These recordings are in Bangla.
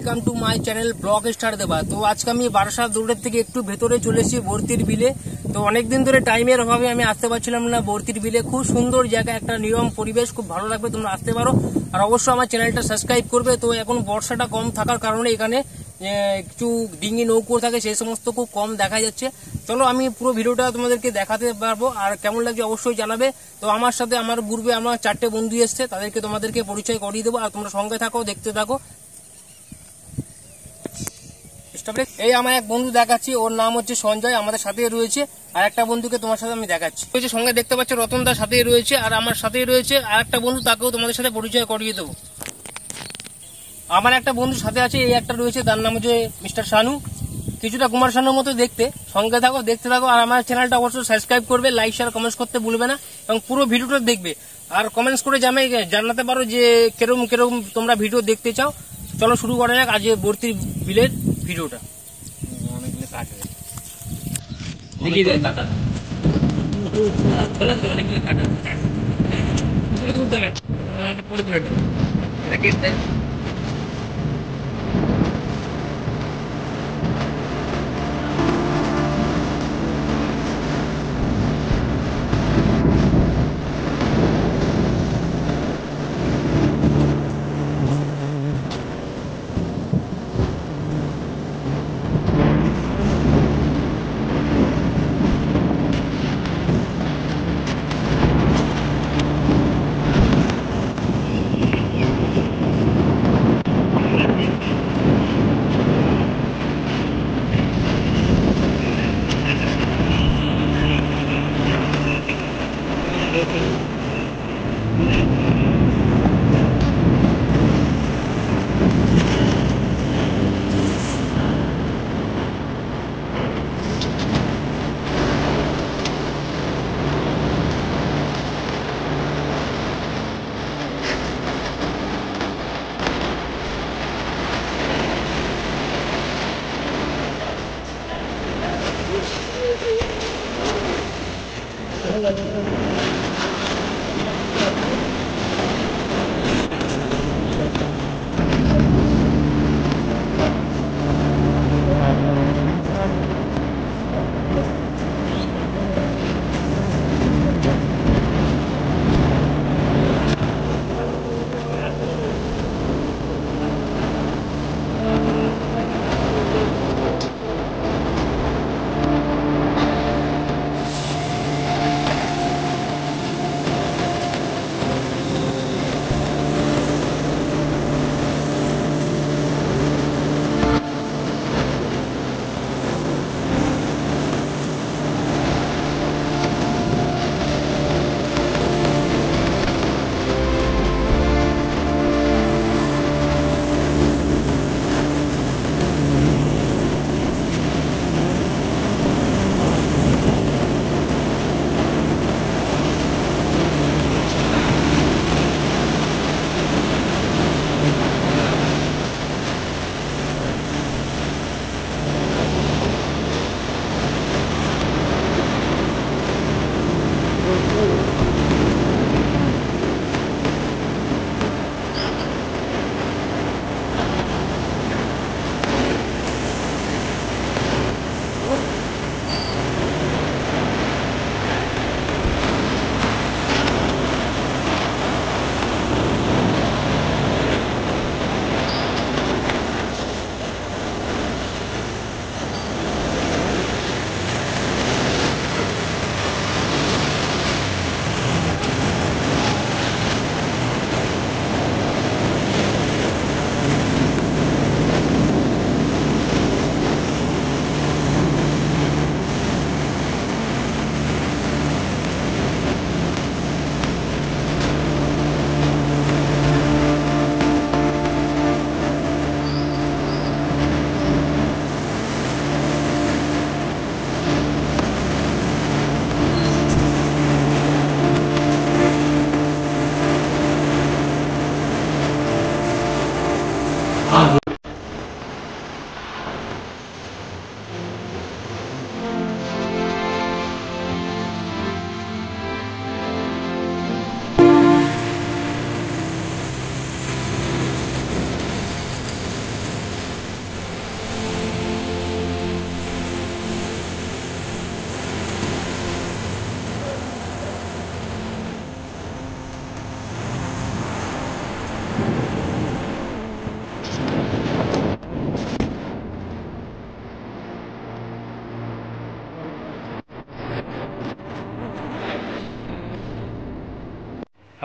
Welcome to my channel blog star দেবা। তো আজকে আমি বারাসাত রোডের থেকে একটু ভেতরে চলে এসেছি বর্তির বিলে। তো অনেকদিন ধরে টাইমের অভাবে আমি আসতে পারছিলাম না বর্তির বিলে। খুব সুন্দর জায়গা, একটা নিয়ম পরিবেশ, খুব ভালো লাগবে, তোমরা আসতে পারো। আর অবশ্যই আমার চ্যানেলটা সাবস্ক্রাইব করবে। তো এখন বর্ষাটা কম থাকার কারণে এখানে কিছু ডিঙি নৌকো থাকে, সেই সমস্ত খুব কম দেখা যাচ্ছে। চলো আমি পুরো ভিডিওটা তোমাদেরকে দেখাতে পারবো, আর কেমন লাগছে অবশ্যই জানাবে। তো আমার সাথে আমার পূর্বে আমার 4টে বন্ধু এসছে, তাদেরকে তোমাদেরকে পরিচয় করিয়ে দেবো, আর তোমরা সঙ্গে থাকো, দেখতে থাকো। এই আমার এক বন্ধু দেখাচ্ছি, ওর নাম হচ্ছে সঞ্জয়, আমাদের সাথে রয়েছে। আর একটা বন্ধুকে তোমার সাথে আমি দেখাচ্ছি, ওই যে সঙ্গে দেখতে পাচ্ছ রতনদার সাথে রয়েছে, আর আমার সাথে রয়েছে আর একটা বন্ধু, তাকেও তোমাদের সাথে পরিচয় করিয়ে দেবো। আমার একটা বন্ধু সাথে আছে, এই একটা রয়েছে, তার নাম হচ্ছে মিস্টার শানু, কিছুটা কুমার শানুর মতো দেখতে। সঙ্গে থাকো, দেখতে থাকো, আর আমার চ্যানেলটা অবশ্যই সাবস্ক্রাইব করবে, লাইক শেয়ার কমেন্টস করতে ভুলবে না, এবং পুরো ভিডিওটা দেখবে। আর কমেন্টস করে জানাতে পারো যে কেরম কেরম তোমরা ভিডিও দেখতে চাও। চলো শুরু করা যাক আজ বর্তির বিলের ভিডিওটা। অনেকগুলো কাট হয়ে দেখি কাটা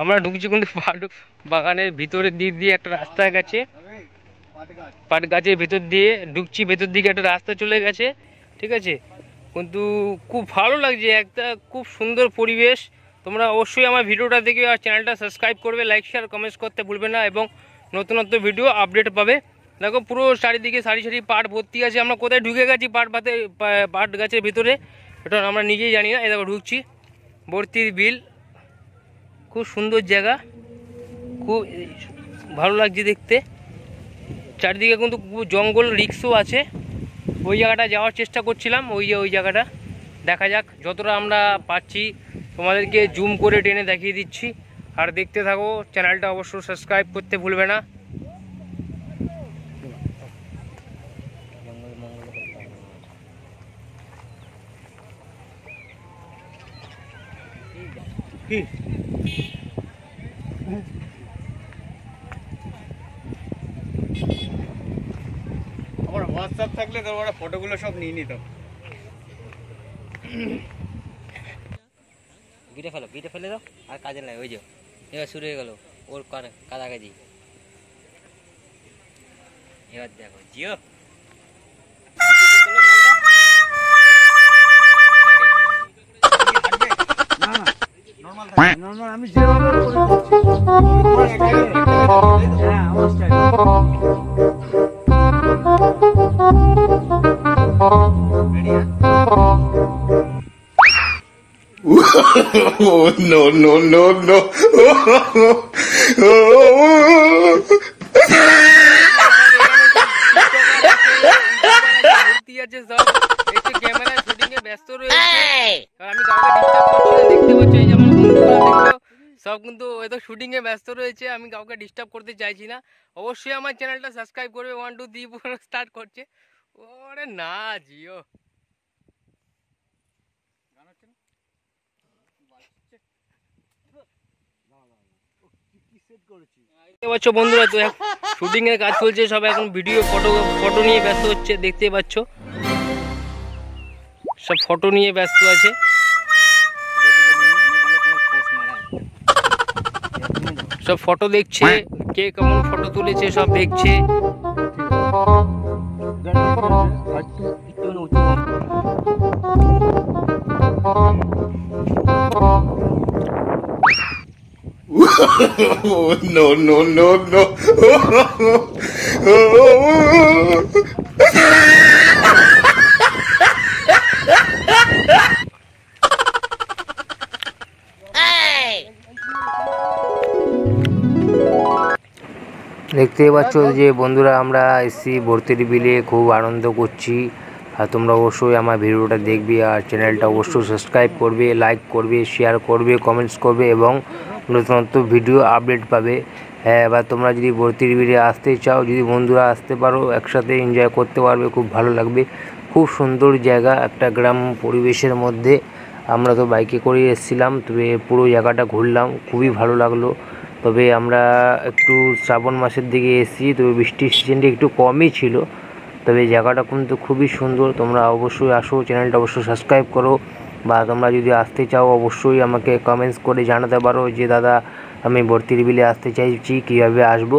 আমরা ঢুকছি কিন্তু পাট বাগানের ভিতরের দিক দিয়ে একটা রাস্তা গেছে, পাট গাছের ভেতর দিয়ে ঢুকছি, ভেতর দিকে একটা রাস্তা চলে গেছে, ঠিক আছে। কিন্তু খুব ভালো লাগছে, একটা খুব সুন্দর পরিবেশ। তোমরা অবশ্যই আমার ভিডিওটা দেখে আর চ্যানেলটা সাবস্ক্রাইব করবে, লাইক শেয়ার কমেন্টস করতে ভুলবে না, এবং নতুন নতুন ভিডিও আপডেট পাবে। দেখো পুরো চারিদিকে সারি সারি পাট ভর্তি আছে। আমরা কোথায় ঢুকে গেছি পাট গাছের ভিতরে, এটা আমরা নিজেই জানি না। এই দেখো ঢুকছি, বর্তির বিল, খুব সুন্দর জায়গা, খুব ভালো লাগছে দেখতে। চারিদিকে কিন্তু খুব জঙ্গল, রিক্সও আছে। ওই জায়গাটা যাওয়ার চেষ্টা করছিলাম, ওই জায়গাটা দেখা যাক, যতটা আমরা পাচ্ছি তোমাদেরকে জুম করে টেনে দেখিয়ে দিচ্ছি। আর দেখতে থাকো, চ্যানেলটা অবশ্যই সাবস্ক্রাইব করতে ভুলবে না। আমার হোয়াটসঅ্যাপ থাকলে তোমার ফটোগুলো সব নিয়ে নিতাম। গিটে ফেলে দাও আর কাজে লাগে। ওই যে এবার শুরু হয়ে গেল ওর কাদাকাজি। এবার দেখো জিও আমি যেভাবে আমার style Oh, no, no, no, no. Camera shooting এ ব্যস্ত রয়েছে, আমি কাউকে ডিস্টার্ব করছি না। দেখতে পাচ্ছি এই যে আমার বন্ধুরা দেখো সব কিন্তু হয়তো শুটিং এ ব্যস্ত রয়েছে, আমি কাউকে ডিস্টার্ব করতে চাইছি না। অবশ্যই আমার চ্যানেলটা সাবস্ক্রাইব করবে। 1 2 3 4 স্টার্ট করছে। ওরে না জিও, দেখতে পাচ্ছ বন্ধুরা, তো শুটিং এর কাজ চলছে, সব এখন ভিডিও ফটো নিয়ে ব্যস্ত হচ্ছে। দেখতে পাচ্ছ সব ফটো নিয়ে ব্যস্ত আছে। সব ফটো দেখছে, কে কেমন ফটো তুলেছে সব দেখছে। Oh, no, no, no, no. দেখতে পাচ্ছ যে বন্ধুরা, আমরা এসছি ভর্তির বিলে, খুব আনন্দ করছি। আর তোমরা অবশ্যই আমার ভিডিওটা দেখবে আর চ্যানেলটা অবশ্যই সাবস্ক্রাইব করবে, লাইক করবে, শেয়ার করবে, কমেন্টস করবে, এবং নতুন নতুন ভিডিও আপডেট পাবে। হ্যাঁ, এবার তোমরা যদি ভর্তির বিলে আসতে চাও, যদি বন্ধুরা আসতে পারো, একসাথে এনজয় করতে পারবে, খুব ভালো লাগবে। খুব সুন্দর জায়গা, একটা গ্রাম পরিবেশের মধ্যে। আমরা তো বাইকে করে এসেছিলাম, তবে পুরো জায়গাটা ঘুরলাম, খুবই ভালো লাগলো। তবে আমরা একটু শ্রাবণ মাসের দিকে এসেছি, তবে বৃষ্টির সিজনটা একটু কমই ছিল। তবে জায়গাটা কিন্তু খুবই সুন্দর। তোমরা অবশ্যই আসো, চ্যানেলটা অবশ্যই সাবস্ক্রাইব করো, বা তোমরা যদি আসতে চাও অবশ্যই আমাকে কমেন্টস করে জানাতে পারো যে দাদা আমি ভর্তির বিলে আসতে চাইছি, কীভাবে আসবো।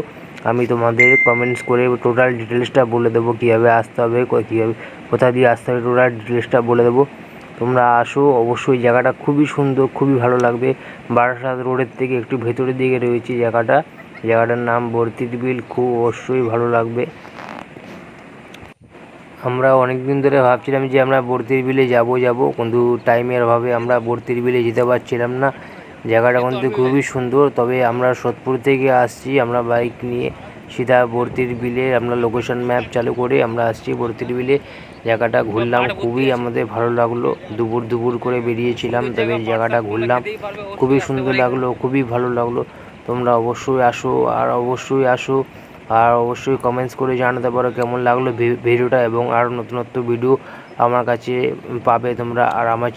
আমি তোমাদের কমেন্টস করে টোটাল ডিটেলসটা বলে দেবো, কীভাবে আসতে হবে, কীভাবে কোথা দিয়ে আসতে হবে, টোটাল ডিটেলসটা বলে দেবো। তোমরা আসো অবশ্যই, জায়গাটা খুবই সুন্দর, খুবই ভালো লাগবে। বারাসাত রোডের থেকে একটু ভেতরের দিকে রয়েছে জায়গাটার নাম ভর্তির বিল, খুব অবশ্যই ভালো লাগবে। আমরা অনেক দিন ধরে ভাবছিলাম যে আমরা ভর্তির বিলে যাব, কিন্তু টাইমের অভাবে আমরা ভর্তির বিলে যেতে পারছিলাম না। জায়গাটা কিন্তু খুবই সুন্দর। তবে আমরা সোদপুর থেকে আসছি, আমরা বাইক নিয়ে সিধা ভর্তির বিলে, আমরা লোকেশন ম্যাপ চালু করে আমরা আসছি ভর্তির বিলে। জায়গাটা ঘুরলাম, খুবই আমাদের ভালো লাগলো। দুপুর করে বেরিয়েছিলাম, তবে জায়গাটা ঘুরলাম, খুবই সুন্দর লাগলো, খুবই ভালো লাগলো। তোমরা অবশ্যই আসো, আর অবশ্যই কমেন্টস করে জানাতে পারো কেমন লাগলো ভিডিওটা, এবং আরও নতুন ভিডিও আমার কাছে পাবে তোমরা। আর আমার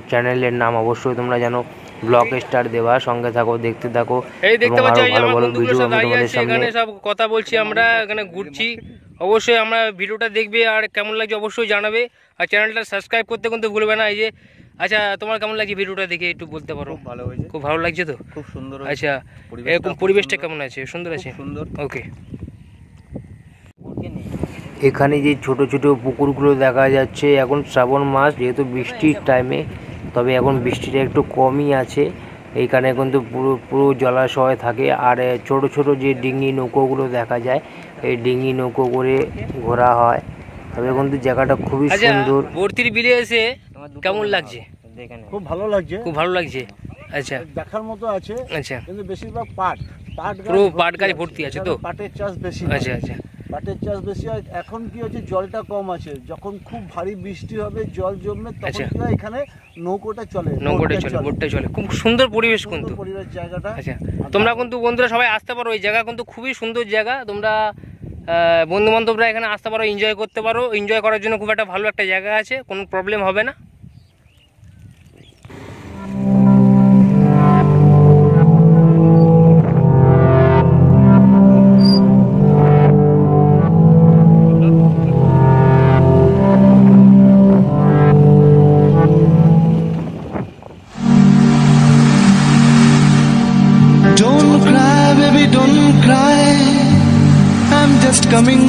চ্যানেলের নাম অবশ্যই তোমরা জানো, ব্লগ স্টার দেওয়া। সঙ্গে থাকো, দেখতে থাকো, এবং আরো ভালো ভালো ভিডিও আমি তোমাদের সামনে সব কথা বলছি। আমরা এখানে ঘুরছি, অবশ্যই আমরা ভিডিওটা দেখবে আর কেমন লাগছে অবশ্যই জানাবে। আর চ্যানেলটা সাবস্ক্রাইব করতে কিন্তু ভুলবে না। এই যে আচ্ছা, তোমার কেমন লাগছে ভিডিওটা দেখে একটু বলতে পারো? খুব ভালো হয়েছে, খুব ভালো লাগছে তো? খুব সুন্দর। আচ্ছা, পরিবেশটা এরকম খুব পরিবেশটা সুন্দর। কেমন আছে? সুন্দর আছে? সুন্দর। ওকে। এখানে যে ছোট ছোট পুকুরগুলো দেখা যাচ্ছে, এখন শ্রাবণ মাস যেহেতু বৃষ্টির টাইমে, তবে এখন বৃষ্টিটা একটু কমই আছে। এইখানে কিন্তু পুরো পুরো জলাশয় থাকে। আর ছোট ছোট যে ডিঙি নৌকোগুলো দেখা যায়, এই ডিঙি নৌকো করে ঘোরা হয়। তবে কিন্তু জায়গাটা খুবই সুন্দর। ভর্তির বিলে এসে কেমন লাগছে? খুব ভালো লাগছে, খুব ভালো লাগছে। আচ্ছা, দেখার মতো আছে। আচ্ছা, কিন্তু বেশিরভাগ পাট পুরো পাট গাছ ভর্তি আছে তো? পাটের চাষ বেশি। আচ্ছা আচ্ছা, পাটের চাষ বেশি। আর এখন কি হচ্ছে, জলটা কম আছে। যখন খুব ভারী বৃষ্টি হবে, জল জমবে, তখন আচ্ছা। কি হয়, এখানে নৌকোটা চলে, নৌকোটা চলে, বোটটা চলে। খুব সুন্দর পরিবেশ কিন্তু। পরিবেশ জায়গাটা। আচ্ছা, তোমরা কিন্তু বন্ধুরা সবাই আসতে পারো। এই জায়গা কিন্তু খুবই সুন্দর জায়গা। তোমরা বন্ধু বান্ধবরা এখানে আসতে পারো, এনজয় করতে পারো। এনজয় করার জন্য খুব একটা ভালো একটা জায়গা আছে, কোনো প্রবলেম হবে না। Don't cry, baby, don't cry. I'm just coming.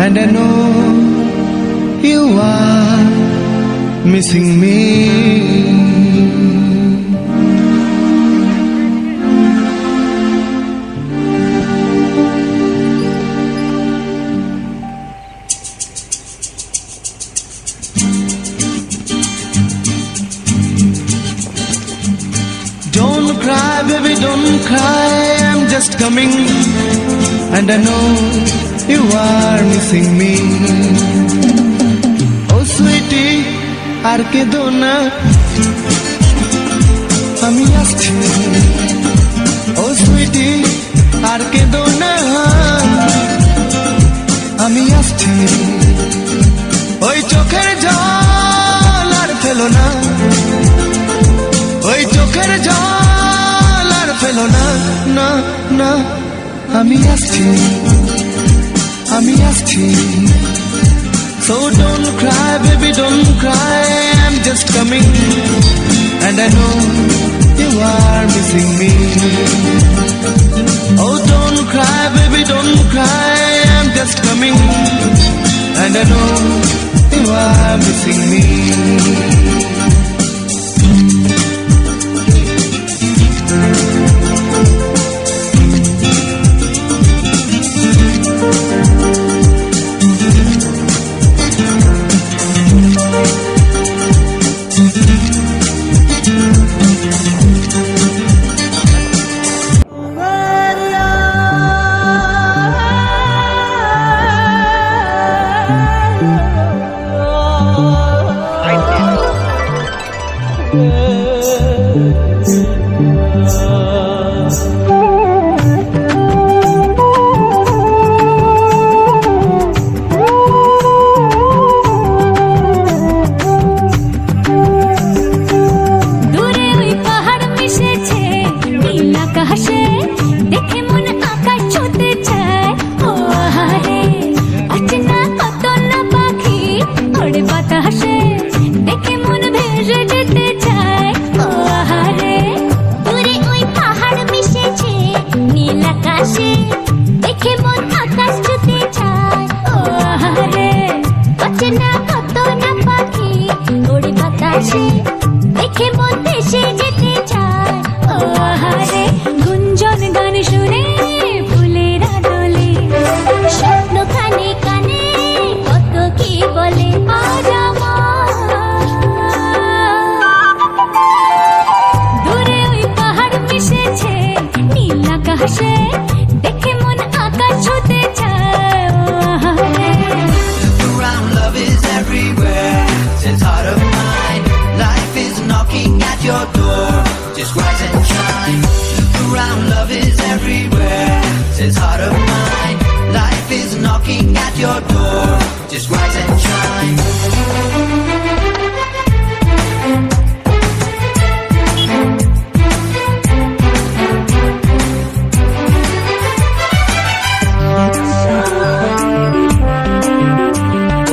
And I know you are missing me. Don't cry, baby, don't cry. I'm just coming. And I know you are missing me. Oh, sweetie, আর কেঁদো না, আমি আসছি। Oh, sweetie, আর কেঁদো না, আমি আসছি। ওই চোখের জল আর ফেলো না, ওই চোখের জল আর ফেলো না, না না, আমি আসছি, আমি আসছি। So don't cry, baby, don't cry. I'm just coming. And I know you are missing me. Oh, don't cry, baby, don't cry. I'm just coming. And I know you are missing me.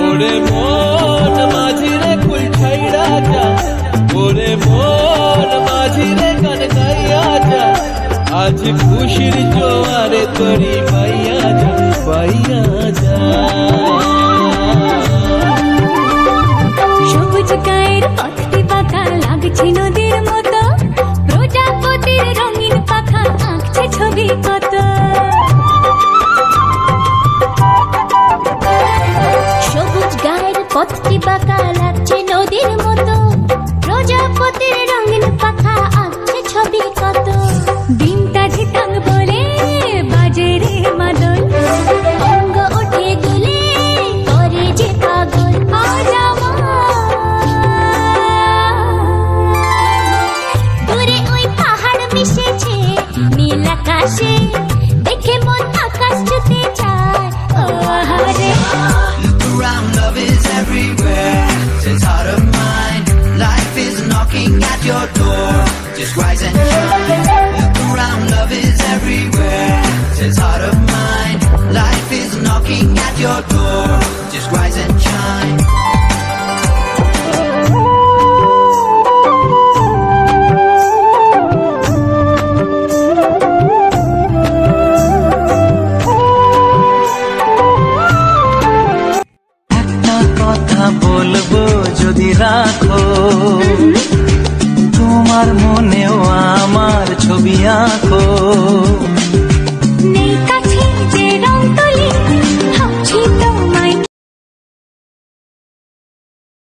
ওরে মন করি পাইয়া যা পাইয়া যা সবুজ গায়ের পথটি বাঁকা লাগছে নদীর মতো প্রজাপতির রঙিন পাখা আঁকছে ছবি কত সবুজ গায়ের পথটি বাঁকা লাগছে নদীর মতো প্রজাপতির রঙিন পাখা আঁকছে ছবি কত ডিমটা ঝিটাং বলে বাজে রে মাদল অঙ্গ ওঠে দুলে করে যে পাগল আজ দূরে ওই পাহাড় মিশেছে নীল আকাশে দেখে মন আকাশ ছুতে চায় ও আহারে Look around, love is everywhere. It's heart of mine. Life is knocking at your door. Just rise and shine. Look around, love is everywhere. It's heart of mine. Life is knocking at your door.